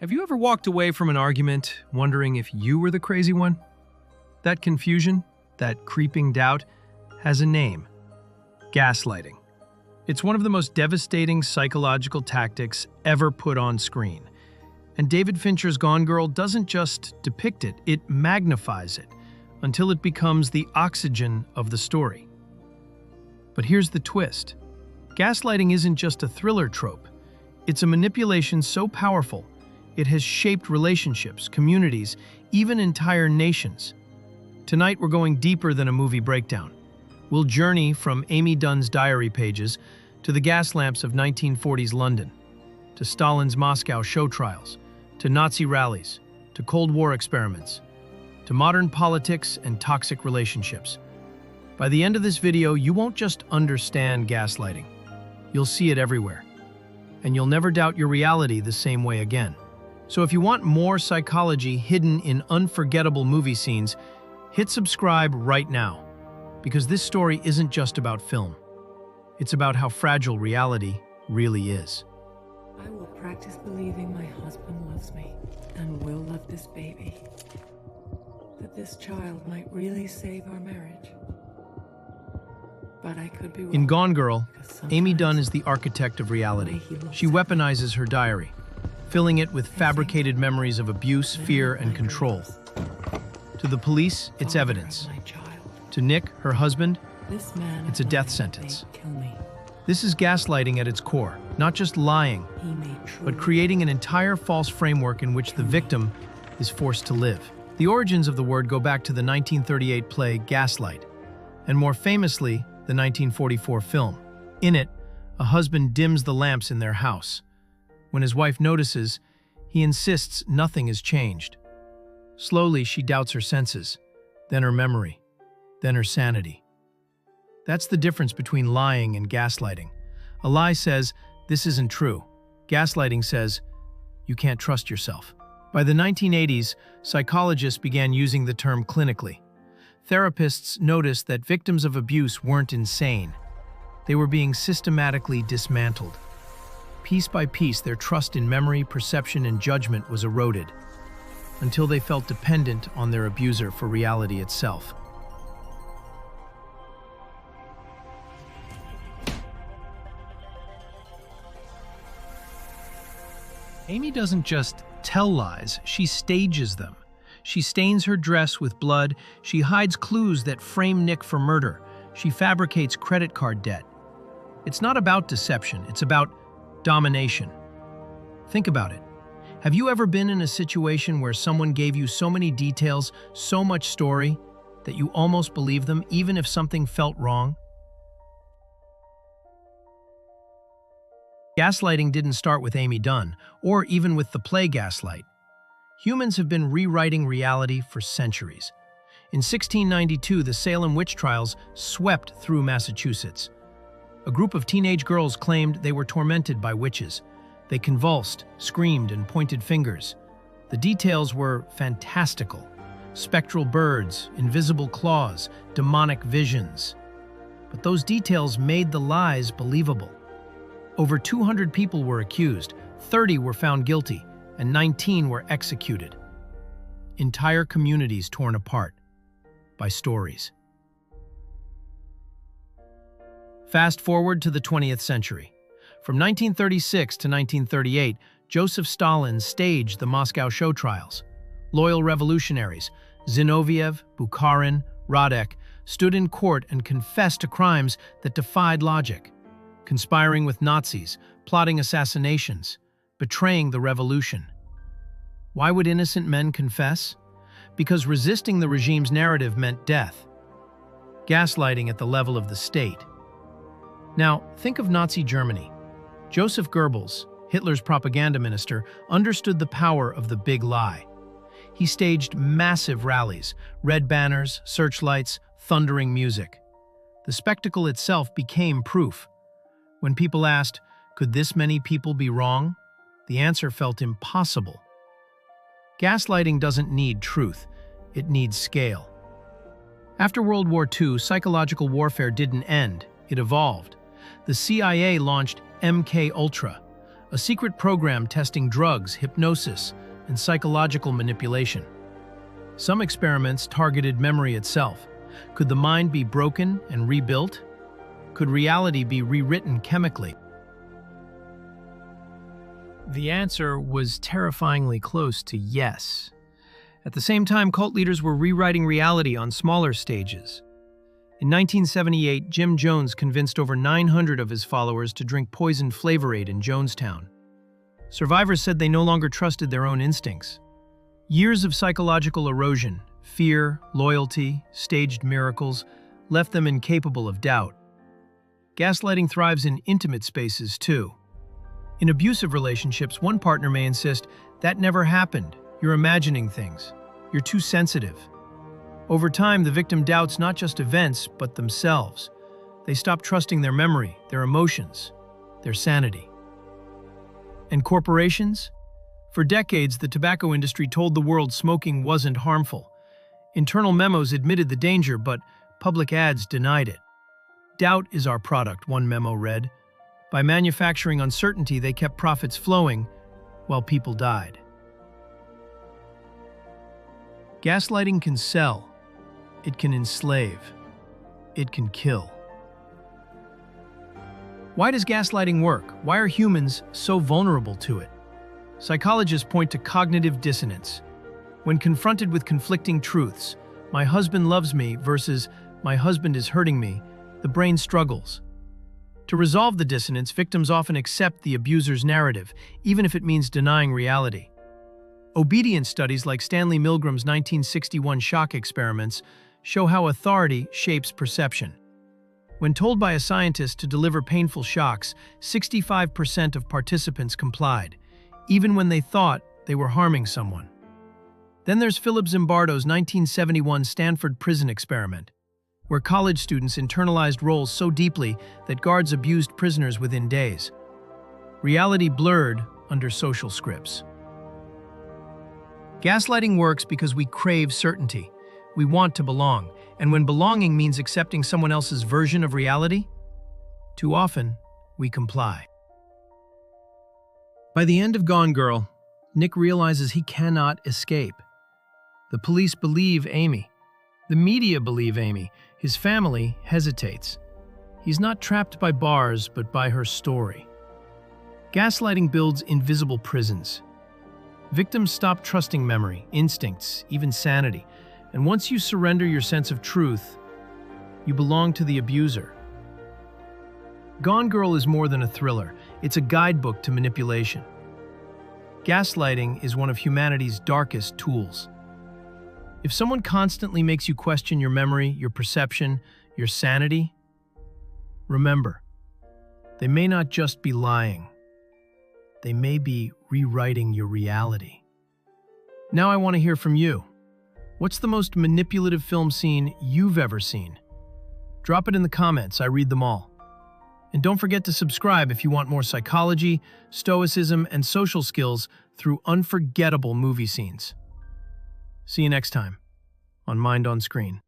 Have you ever walked away from an argument wondering if you were the crazy one? That confusion, that creeping doubt, has a name: gaslighting. It's one of the most devastating psychological tactics ever put on screen. And David Fincher's Gone Girl doesn't just depict it, it magnifies it until it becomes the oxygen of the story. But here's the twist. Gaslighting isn't just a thriller trope. It's a manipulation so powerful, it has shaped relationships, communities, even entire nations. Tonight, we're going deeper than a movie breakdown. We'll journey from Amy Dunne's diary pages to the gas lamps of 1940s London, to Stalin's Moscow show trials, to Nazi rallies, to Cold War experiments, to modern politics and toxic relationships. By the end of this video, you won't just understand gaslighting. You'll see it everywhere. And you'll never doubt your reality the same way again. So if you want more psychology hidden in unforgettable movie scenes, hit subscribe right now. Because this story isn't just about film. It's about how fragile reality really is. I will practice believing my husband loves me and will love this baby. That this child might really save our marriage. But I could be wrong. In Gone Girl, Amy Dunne is the architect of reality. She weaponizes her diary, filling it with fabricated memories of abuse, fear, and control. To the police, it's evidence. To Nick, her husband, it's a death sentence. This is gaslighting at its core, not just lying, but creating an entire false framework in which the victim is forced to live. The origins of the word go back to the 1938 play Gaslight, and more famously, the 1944 film. In it, a husband dims the lamps in their house. When his wife notices, he insists nothing has changed. Slowly, she doubts her senses, then her memory, then her sanity. That's the difference between lying and gaslighting. A lie says, "This isn't true." Gaslighting says, "You can't trust yourself." By the 1980s, psychologists began using the term clinically. Therapists noticed that victims of abuse weren't insane. They were being systematically dismantled. Piece by piece, their trust in memory, perception, and judgment was eroded, until they felt dependent on their abuser for reality itself. Amy doesn't just tell lies, she stages them. She stains her dress with blood, she hides clues that frame Nick for murder, she fabricates credit card debt. It's not about deception, it's about domination. Think about it. Have you ever been in a situation where someone gave you so many details, so much story, that you almost believed them even if something felt wrong? Gaslighting didn't start with Amy Dunne, or even with the play Gaslight. Humans have been rewriting reality for centuries. In 1692, the Salem witch trials swept through Massachusetts. A group of teenage girls claimed they were tormented by witches. They convulsed, screamed, and pointed fingers. The details were fantastical. Spectral birds, invisible claws, demonic visions. But those details made the lies believable. Over 200 people were accused, 30 were found guilty, and 19 were executed. Entire communities torn apart by stories. Fast forward to the 20th century. From 1936 to 1938, Joseph Stalin staged the Moscow show trials. Loyal revolutionaries, Zinoviev, Bukharin, Radek, stood in court and confessed to crimes that defied logic, conspiring with Nazis, plotting assassinations, betraying the revolution. Why would innocent men confess? Because resisting the regime's narrative meant death. Gaslighting at the level of the state. Now, think of Nazi Germany. Joseph Goebbels, Hitler's propaganda minister, understood the power of the big lie. He staged massive rallies, red banners, searchlights, thundering music. The spectacle itself became proof. When people asked, could this many people be wrong? The answer felt impossible. Gaslighting doesn't need truth, it needs scale. After World War II, psychological warfare didn't end, it evolved. The CIA launched MK Ultra, a secret program testing drugs, hypnosis, and psychological manipulation. Some experiments targeted memory itself. Could the mind be broken and rebuilt? Could reality be rewritten chemically? The answer was terrifyingly close to yes. At the same time, cult leaders were rewriting reality on smaller stages. In 1978, Jim Jones convinced over 900 of his followers to drink poisoned Flavor Aid in Jonestown. Survivors said they no longer trusted their own instincts. Years of psychological erosion, fear, loyalty, staged miracles, left them incapable of doubt. Gaslighting thrives in intimate spaces, too. In abusive relationships, one partner may insist, "That never happened. You're imagining things. You're too sensitive." Over time, the victim doubts not just events, but themselves. They stop trusting their memory, their emotions, their sanity. And corporations? For decades, the tobacco industry told the world smoking wasn't harmful. Internal memos admitted the danger, but public ads denied it. "Doubt is our product," one memo read. By manufacturing uncertainty, they kept profits flowing while people died. Gaslighting can sell. It can enslave. It can kill. Why does gaslighting work? Why are humans so vulnerable to it? Psychologists point to cognitive dissonance. When confronted with conflicting truths, "my husband loves me" versus "my husband is hurting me," the brain struggles. To resolve the dissonance, victims often accept the abuser's narrative, even if it means denying reality. Obedience studies like Stanley Milgram's 1961 shock experiments show how authority shapes perception. When told by a scientist to deliver painful shocks, 65% of participants complied, even when they thought they were harming someone. Then there's Philip Zimbardo's 1971 Stanford prison experiment, where college students internalized roles so deeply that guards abused prisoners within days. Reality blurred under social scripts. Gaslighting works because we crave certainty. We want to belong, and when belonging means accepting someone else's version of reality, too often we comply. By the end of Gone Girl, Nick realizes he cannot escape. The police believe Amy. The media believe Amy. His family hesitates. He's not trapped by bars, but by her story. Gaslighting builds invisible prisons. Victims stop trusting memory, instincts, even sanity. And once you surrender your sense of truth, you belong to the abuser. Gone Girl is more than a thriller. It's a guidebook to manipulation. Gaslighting is one of humanity's darkest tools. If someone constantly makes you question your memory, your perception, your sanity, remember, they may not just be lying. They may be rewriting your reality. Now I want to hear from you. What's the most manipulative film scene you've ever seen? Drop it in the comments, I read them all. And don't forget to subscribe if you want more psychology, stoicism, and social skills through unforgettable movie scenes. See you next time on Mind on Screen.